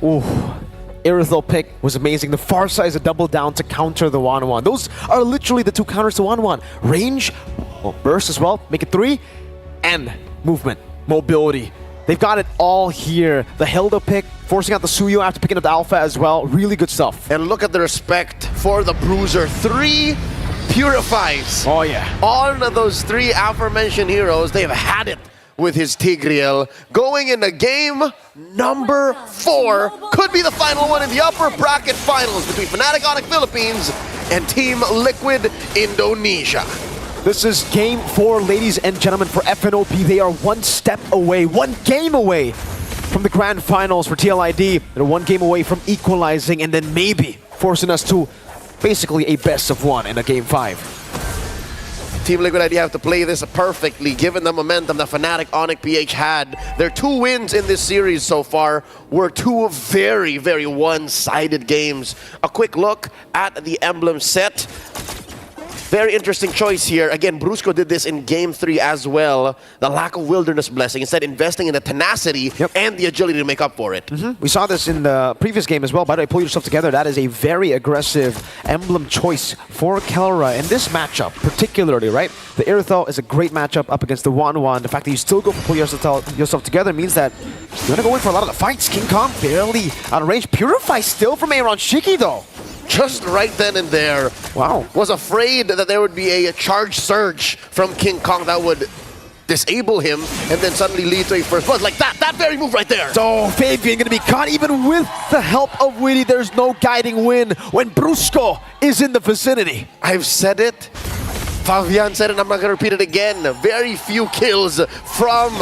Ooh. Irithyll pick was amazing. The far side is a double down to counter the 1-1. Those are literally the two counters to 1-1. Range, well, burst as well, make it 3, and movement, mobility. They've got it all here. The Hilda pick, forcing out the Suyo after picking up the Alpha as well. Really good stuff. And look at the respect for the Bruiser. 3 purifies. Oh yeah. All of those 3 aforementioned heroes, they've had it with his Tigreal. Going into game number 4, could be the final one in the upper bracket finals between Fnatic Onic Philippines and Team Liquid Indonesia. This is game 4, ladies and gentlemen, for FNOP. They are one step away, one game away from the grand finals for TLID. They're one game away from equalizing and then maybe forcing us to basically a best of 1 in a game 5. Team Liquid ID have to play this perfectly, given the momentum that Fnatic Onic PH had. Their 2 wins in this series so far were 2 very, very one-sided games. A quick look at the emblem set. Very interesting choice here. Again, Brusco did this in Game 3 as well. The lack of Wilderness Blessing, instead investing in the tenacity and the agility to make up for it. We saw this in the previous game as well. By the way, pull yourself together. That is a very aggressive emblem choice for Kelra in this matchup, particularly, right? The Irithyll is a great matchup up against the 1-1. The fact that you still go for pull yourself together means that you're going to go in for a lot of the fights. King Kong barely out of range. Purify still from Aaron Shiki, though. Just right then and there. Wow. Was afraid that there would be a charge surge from King Kong that would disable him and then suddenly lead to a first blood. Like that very move right there. So Fabian gonna be caught even with the help of Witty. There's no guiding win when Brusco is in the vicinity. I've said it. Fabian said it, I'm not gonna repeat it again. Very few kills from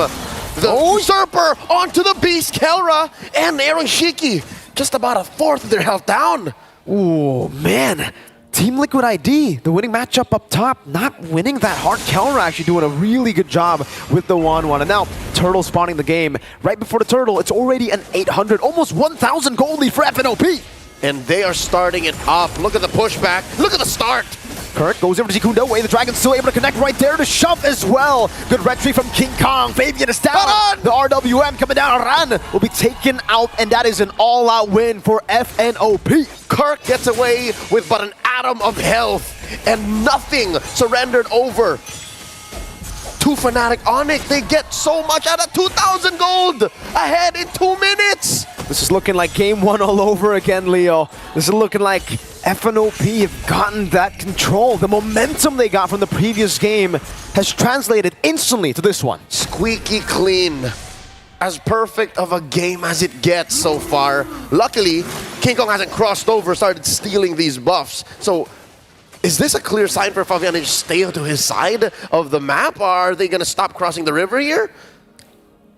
the usurper onto the beast, Kelra and Aaron Shiki. Just about a fourth of their health down. Ooh, man. Team Liquid ID, the winning matchup up top, not winning that hard. Kelra actually doing a really good job with the 1-1. And now, Turtle spawning the game. Right before the Turtle, it's already an 800, almost 1,000 gold lead for FNOP. And they are starting it up. Look at the pushback. Look at the start. Kirk goes over to Zikundo, the Dragon's still able to connect right there to shove as well. Good retry from King Kong. Fabian is down. Aran! The RWM coming down. Aran will be taken out, and that is an all-out win for FNOP. Kirk gets away with but an atom of health, and nothing surrendered over to Fnatic Onic. They get so much out of 2,000 gold ahead in 2 minutes. This is looking like game 1 all over again, Leo. This is looking like FNOP have gotten that control. The momentum they got from the previous game has translated instantly to this one. Squeaky clean. As perfect of a game as it gets so far. Luckily, King Kong hasn't crossed over, started stealing these buffs. So, is this a clear sign for Fabian to stay to his side of the map? Or are they going to stop crossing the river here?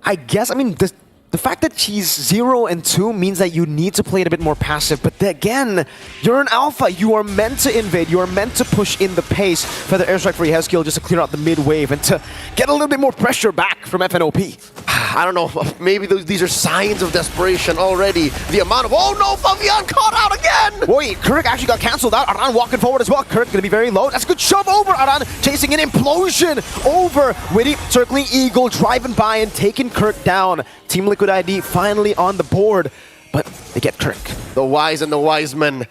I guess, I mean, the fact that she's 0 and 2 means that you need to play it a bit more passive. But again, you're an alpha. You are meant to invade. You are meant to push in the pace. Feather airstrike for Yehezkiel just to clear out the mid wave and to get a little bit more pressure back from FNOP. I don't know. Maybe these are signs of desperation already. The amount of... Oh no, Fabian caught out again! Wait, Kirk actually got cancelled out. Aran walking forward as well. Kirk gonna be very low. That's a good shove over. Aran chasing an implosion over Witty. Circling Eagle, driving by and taking Kirk down. Team Liquid ID finally on the board, but they get Kirk. The wise and the wise men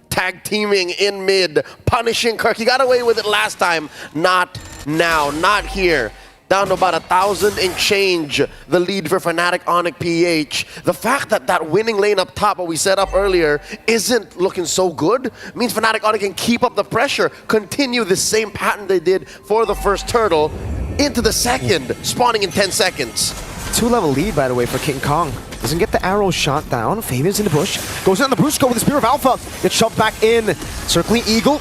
tag teaming in mid, punishing Kirk. He got away with it last time. Not now, not here. Down to about 1,000 and change, the lead for Fnatic Onic PH. The fact that that winning lane up top, what we set up earlier, isn't looking so good, means Fnatic Onic can keep up the pressure, continue the same pattern they did for the first turtle into the second, spawning in 10 seconds. 2-level lead, by the way, for King Kong. Doesn't get the arrow shot down. Fabian's in the bush. Goes in on the Brusco with the Spear of Alpha. Gets shoved back in. Circling Eagle.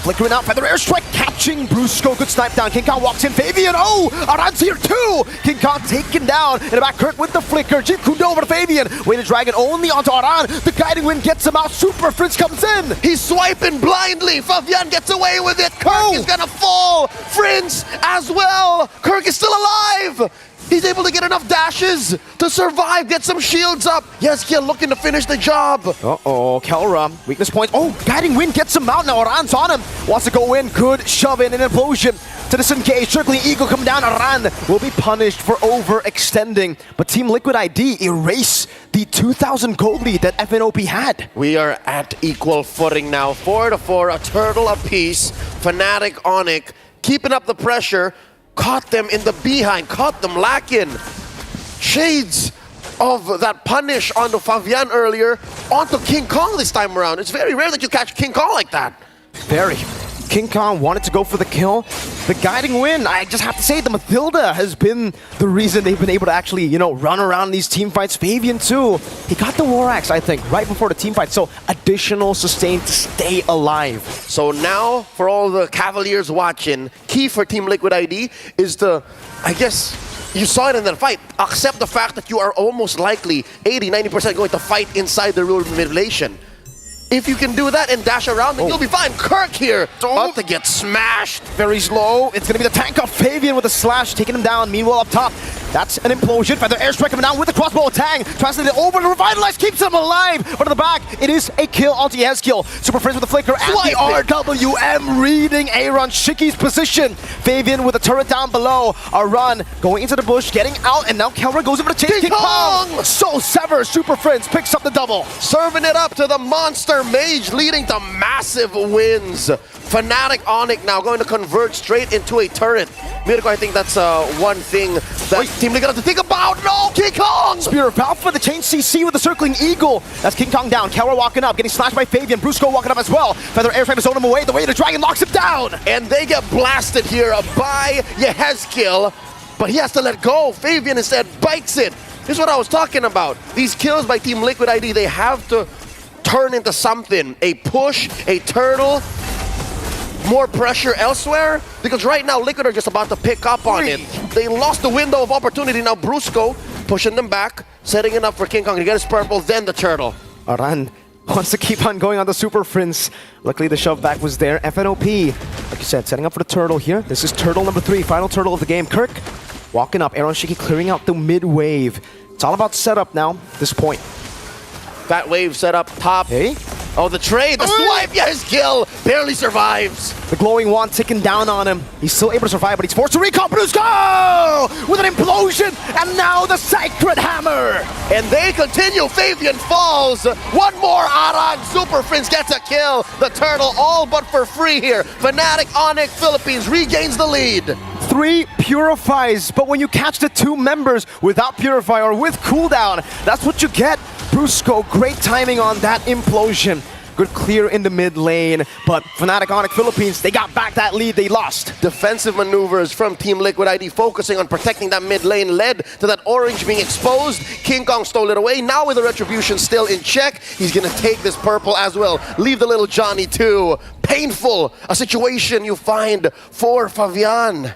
Flickering out, Feather airstrike, catching Brusco. Good snipe down. King Kong walks in. Fabian, Aran's here too! King Kong taken down. In the back, Kirk with the flicker. Jeet Kundo over to Fabian. Weighted Dragon only onto Aran. The guiding wind gets him out. Super Fritz comes in. He's swiping blindly. Fabian gets away with it. Kirk is gonna fall. Fritz as well. Kirk is still alive. He's able to get enough dashes to survive, get some shields up. Yehezkiel looking to finish the job. Uh-oh, Kelra, weakness point. Oh, guiding wind gets him out now. Aran's on him. Wants to go in. Good shove in an implosion. to disengage. Circling Eagle coming down. Aran will be punished for overextending. But Team Liquid ID erase the 2,000 gold lead that FNOP had. We are at equal footing now. 4-4, a turtle apiece. Fnatic Onic keeping up the pressure. Caught them in the behind. Caught them lacking. Shades of that punish onto Fabian earlier, onto King Kong this time around. It's very rare that you catch King Kong like that. Very. King Kong wanted to go for the kill. The guiding win, I just have to say, the Mathilda has been the reason they've been able to actually, run around these team fights. Fabian too. He got the War Axe, I think, right before the team fight. So additional sustain to stay alive. So now, for all the Cavaliers watching, key for Team Liquid ID is to, I guess, you saw it in that fight. Accept the fact that you are almost likely 80-90% going to fight inside the rule manipulation. If you can do that and dash around, then you'll be fine. Kirk here, about to get smashed. Very slow. It's going to be the tank of Fabian with a slash, taking him down. Meanwhile, up top, that's an implosion. Feather airstrike coming down with the crossbow tang. Translated over to Revitalize, keeps him alive. But in the back, it is a kill onto Yezkiel. Super Friends with the flicker and the RWM reading Aaron Shiki's position. Fabian with a turret down below. A run going into the bush, getting out, and now Kelra goes over to chase King Kong. So Sever, Super Friends picks up the double. Serving it up to the monster mage, leading to massive wins. Fnatic Onic now going to convert straight into a turret. Mirko, I think that's one thing that Team Liquid have to think about. No, King Kong! Spear of Alpha, the chain CC with the circling eagle. That's King Kong down. Kelra walking up, getting slashed by Fabian. Brusco walking up as well. Feather airstrike to zone him away. The way the dragon locks him down. And they get blasted here by Yezkiel, but he has to let go. Fabian instead bites it. This is what I was talking about. These kills by Team Liquid ID, they have to turn into something. A push, a turtle, more pressure elsewhere, because right now Liquid are just about to pick up on it. They lost the window of opportunity. Now Brusco pushing them back, setting it up for King Kong to get his purple, then the turtle. Aran wants to keep on going on the Super Prince. Luckily the shove back was there. FNOP, like you said, setting up for the turtle here. This is turtle number 3, final turtle of the game. Kirk walking up, Aaron Shiki clearing out the mid wave. It's all about setup now, this point. That wave set up top. Hey. Oh, the trade, the swipe, Yezkiel barely survives. The glowing wand ticking down on him. He's still able to survive, but he's forced to recall. Brusco with an implosion, and now the Sacred Hammer. And they continue. Fabian falls. One more. Aran Super Prince gets a kill. The turtle all but for free here. Fnatic Onic Philippines regains the lead. 3 purifies, but when you catch the 2 members without purify or with cooldown, that's what you get. Brusco, great timing on that implosion. Good clear in the mid lane, but Fnatic Onic Philippines, they got back that lead they lost. Defensive maneuvers from Team Liquid ID focusing on protecting that mid lane led to that orange being exposed. King Kong stole it away. Now with the retribution still in check, he's gonna take this purple as well. Leave the little Johnny too. Painful, a situation you find for Fabian.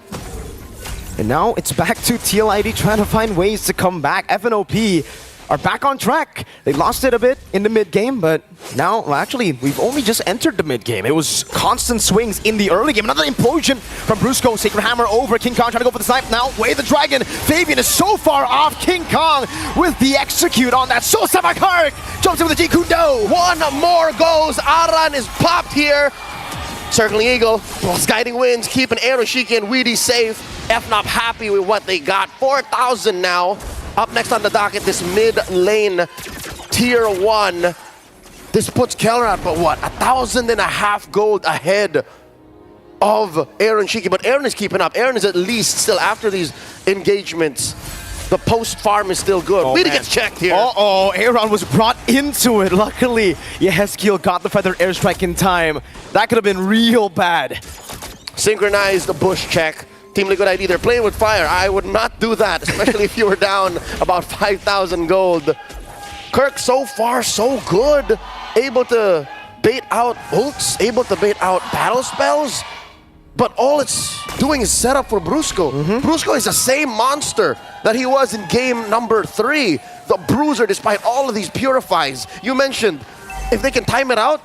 And now it's back to TLID trying to find ways to come back. FNOP are back on track. They lost it a bit in the mid-game, but now, well, actually, we've only just entered the mid-game. It was constant swings in the early game. Another implosion from Brusco. Sacred Hammer over. King Kong trying to go for the snipe now. Way the dragon. Fabian is so far off. King Kong with the execute on that. So Savakark jumps in with the Jikundo. One more goes. Aran is popped here. Circling Eagle, plus guiding wins, keeping Aeroshiki and Weedy safe. FNOP happy with what they got. 4,000 now. Up next on the docket, this mid lane tier 1. This puts Keller at, but what, 1,500 gold ahead of Aaron Shiki. But Aaron is keeping up. Aaron is at least still after these engagements. The post farm is still good. Weedy gets checked here. Uh-oh, Aaron was brought into it. Luckily, Yezkiel got the feather airstrike in time. That could have been real bad. Synchronized the bush check. Team Liquid ID, they're playing with fire. I would not do that, especially if you were down about 5,000 gold. Kirk, so far, so good. Able to bait out ults, able to bait out battle spells. But all it's doing is set up for Brusco. Brusco is the same monster that he was in game number 3. The Bruiser, despite all of these purifies. You mentioned, if they can time it out,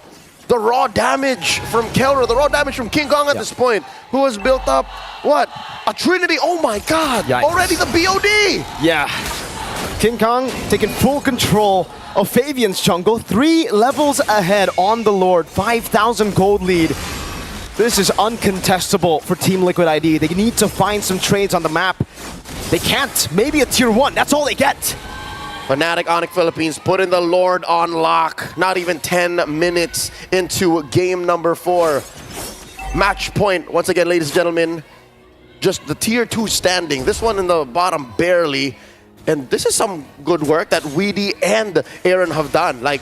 the raw damage from Kelra, the raw damage from King Kong at this point, who has built up, what? A Trinity, oh my god! Yikes. Already the BOD! Yeah. King Kong taking full control of Fabian's jungle. 3 levels ahead on the Lord. 5,000 gold lead. This is uncontestable for Team Liquid ID. They need to find some trades on the map. They can't. Maybe a tier 1. That's all they get. Fnatic Onic Philippines putting the Lord on lock. Not even 10 minutes into game number 4. Match point, once again, ladies and gentlemen. Just the tier 2 standing. This one in the bottom barely. And this is some good work that Weedy and Aaron have done. Like,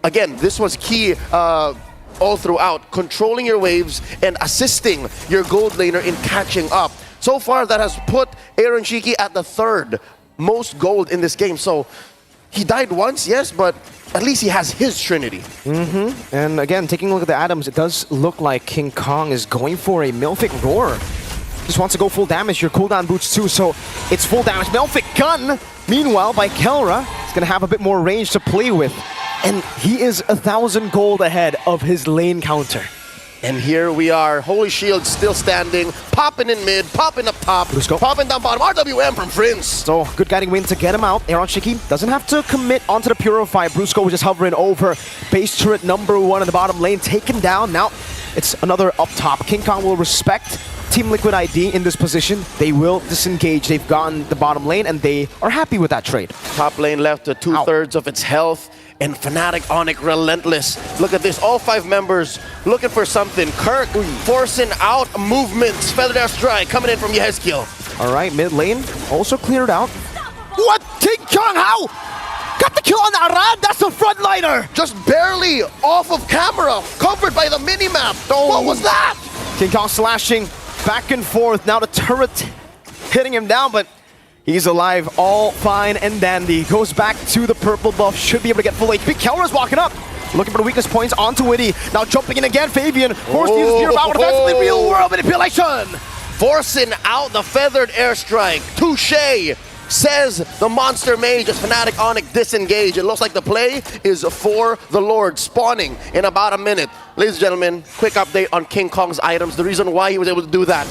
again, this was key all throughout. Controlling your waves and assisting your gold laner in catching up. So far, that has put Aaron Shiki at the 3rd most gold in this game. So he died once, yes, but at least he has his Trinity. And again, taking a look at the items, it does look like King Kong is going for a Melphic Roar. Just wants to go full damage. Your cooldown boots too, so it's full damage. Melphic Gun, meanwhile, by Kelra, is going to have a bit more range to play with. And he is 1,000 gold ahead of his lane counter. And here we are. Holy Shield still standing. Popping in mid, popping up top, popping down bottom. RWM from Prince. So, good guiding win to get him out. Aaron Shiki doesn't have to commit onto the Purify. Brusco was just hovering over. Base turret number 1 in the bottom lane, taken down. Now, it's another up top. King Kong will respect Team Liquid ID in this position. They will disengage. They've gotten the bottom lane, and they are happy with that trade. Top lane left to 2/3 of its health. And Fnatic Onic relentless. Look at this, all 5 members looking for something. Kirk forcing out movements. Feathered Airstrike coming in from Yehezkiel. All right, mid lane also cleared out. What? King Kong, how? Got the kill on Arad, that's the frontliner! Just barely off of camera, covered by the minimap. Oh. What was that? King Kong slashing back and forth. Now the turret hitting him down, but he's alive, all fine and dandy. Goes back to the purple buff, should be able to get full HP. Kelra's walking up, looking for the weakness points onto Witty. Now jumping in again, Fabian forced to use his Spear Power defensively. Real world manipulation! Forcing out the Feathered Airstrike. Touché, says the Monster Mage as Fnatic Onic disengage. It looks like the play is for the Lord, spawning in about a minute. Ladies and gentlemen, quick update on King Kong's items. The reason why he was able to do that.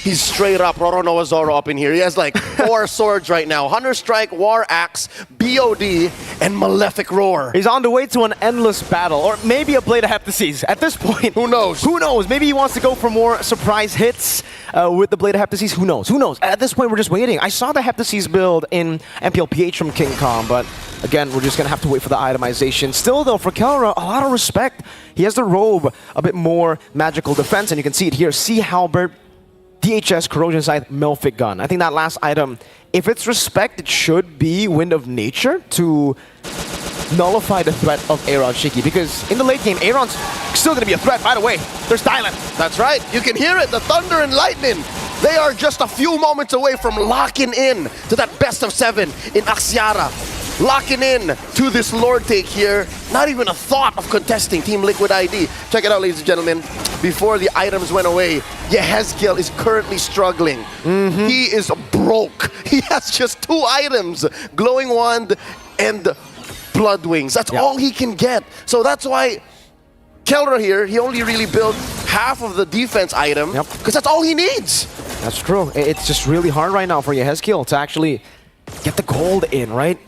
He's straight up Roronoa Zoro up in here. He has like 4 swords right now. Hunter Strike, War Axe, BOD, and Malefic Roar. He's on the way to an endless battle, or maybe a Blade of Heptases. At this point, who knows? Who knows? Maybe he wants to go for more surprise hits with the Blade of Heptases. Who knows? Who knows? At this point, we're just waiting. I saw the Heptases build in MPLPH from King Kong, but again, we're just going to have to wait for the itemization. Still, though, for Kelra, a lot of respect. He has the robe, a bit more magical defense, and you can see it here. Sea Halberd, DHS, Corrosion Scythe, Melphic Gun. I think that last item, if it's respect, it should be Wind of Nature to nullify the threat of Aaron Shiki. Because in the late game, Aaron's still going to be a threat. By the way, there's Dylan. That's right. You can hear it. The thunder and lightning. They are just a few moments away from locking in to that best of 7 in Axiara. Locking in to this Lord take here. Not even a thought of contesting Team Liquid ID. Check it out, ladies and gentlemen. Before the items went away, Yehezkiel is currently struggling. He is broke. He has just 2 items. Glowing Wand and Blood Wings. That's all he can get. So that's why Kelra here, he only really built half of the defense item. Because that's all he needs. That's true. It's just really hard right now for Yehezkiel to actually get the gold in, right?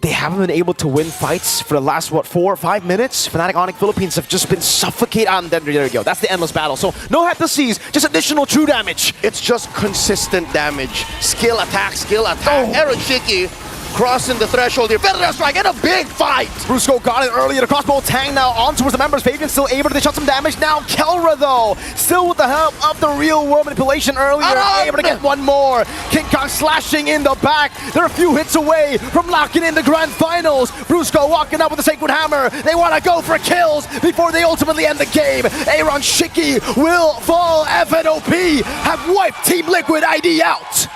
They haven't been able to win fights for the last, what, 4 or 5 minutes? Fnatic Onic Philippines have just been suffocated on them. There you go. That's the endless battle. So no Heptases, just additional true damage. It's just consistent damage. Skill attack, skill attack. Aaron Shiki crossing the threshold here. Feather Strike in a big fight. Brusco got it earlier. The crossbow tang now on towards the members. Fabian still able to shut some damage. Now Kelra, though, still with the help of the real world manipulation earlier, able to get one more. King Kong slashing in the back. They're a few hits away from locking in the grand finals. Brusco walking up with the Sacred Hammer. They want to go for kills before they ultimately end the game. Aaron Shiki will fall. FNOP have wiped Team Liquid ID out.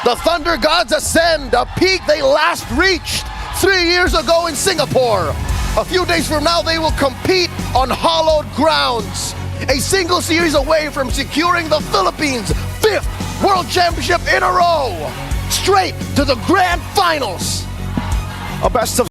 The Thunder Gods ascend, a peak they last reached 3 years ago in Singapore. A few days from now, they will compete on hallowed grounds. A single series away from securing the Philippines' 5th World Championship in a row. Straight to the Grand Finals. A best of